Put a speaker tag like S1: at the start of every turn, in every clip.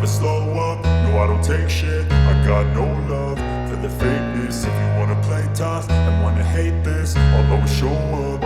S1: slow up, no I don't take shit. I got no love for the fakeness. If you wanna play tough and wanna hate this, I'll always show up.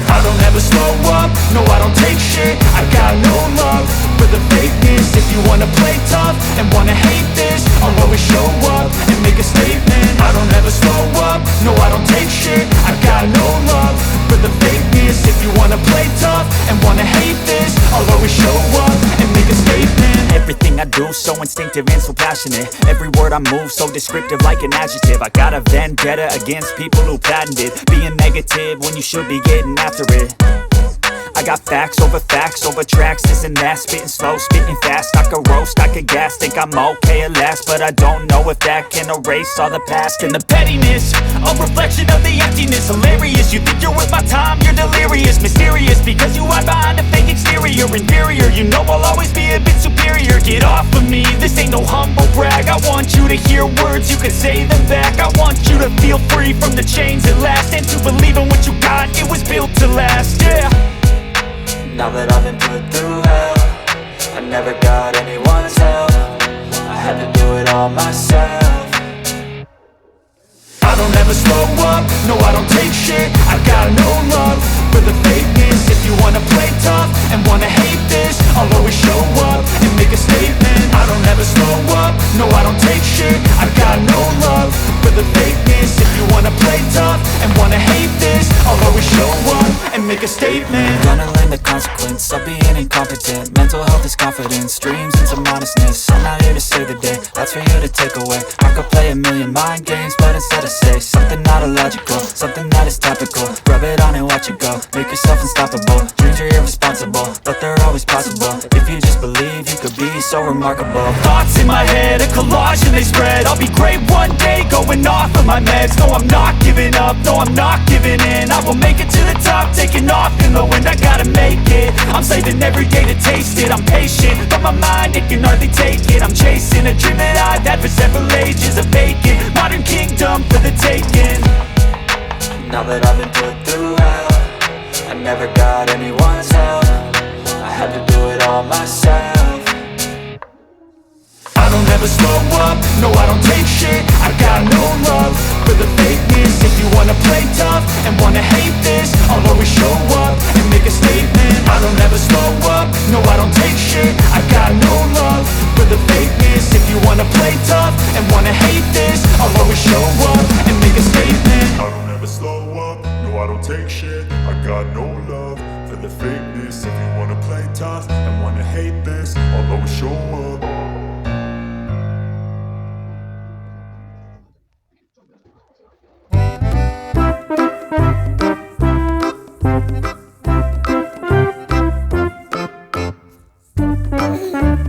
S1: I don't ever slow up, no I don't take shit. I got no love for the fakeness. If you wanna play tough and wanna hate this, I'll always show up and make a statement. I don't ever slow up, no I don't take shit. I got no love for the fakeness. If you wanna play tough and wanna hate this, I'll always show up and make a statement.
S2: Everything I do so instinctive and so passionate. Every word I move so descriptive like an adjective. I got a vendetta against people who patented being negative when you should be getting after it. I got facts over tracks, this and that. Spitting slow, spitting fast, I could roast, I could gas. Think I'm okay at last, but I don't know if that can erase all the past. And the pettiness, a reflection of the emptiness. Hilarious, you think you're worth my time, you're delirious. Mysterious, because you hide behind a fake exterior. Inferior, you know I'll always be a bit superior. Get off of me, this ain't no humble brag. I want you to hear words, you can say them back. I want you to feel free from the chains at last, and to believe in what you got, it was built to last, yeah.
S3: Now that I've been put through hell, I never got anyone's help. I had to do it all myself.
S1: I don't ever slow up, no I don't take shit. I got no love for the fakeness. If you wanna play tough and wanna hate this, I'll always show up and make a statement. I don't ever slow up, no I don't take shit. I got no love for the fakeness. If you wanna play tough and wanna hate this, I'll always show up and make a statement.
S3: Gonna learn the consequence of being incompetent. Mental health is confidence, dreams into modestness. I'm not here to save the day, that's for you to take away. I could play a million mind games, but instead I say something not illogical, something that is topical. Rub it on and watch it go, make yourself unstoppable. Dreams are irresponsible, but they're always possible. If you just believe, you could be so remarkable.
S2: Thoughts in my head, a collage and they spread. I'll be great one day, going off of my meds. No, I'm not giving up, no, I'm not giving in. I will make it to the top, taking off in the wind. I gotta make it, I'm saving every day to taste it. I'm patient, but my mind, it can hardly take it. I'm chasing a dream that I've had for several ages. A vacant, modern kingdom for the taking.
S3: Now that I've been put through hell, I never got anyone's help. I had to do it all myself.
S1: I don't ever slow up, no I don't take shit. I got no love for the fakeness. If you wanna play tough and wanna hate this, I'll always show up and make a statement. I don't ever slow up, no I don't take shit. I got no love for the fakeness. If you wanna play tough and wanna hate this, I'll always show up and make a statement. I don't ever slow up, no I don't take shit. I got no love for the fakeness. If you wanna play tough and wanna hate this, I'll always show up.
S4: Mm-hmm.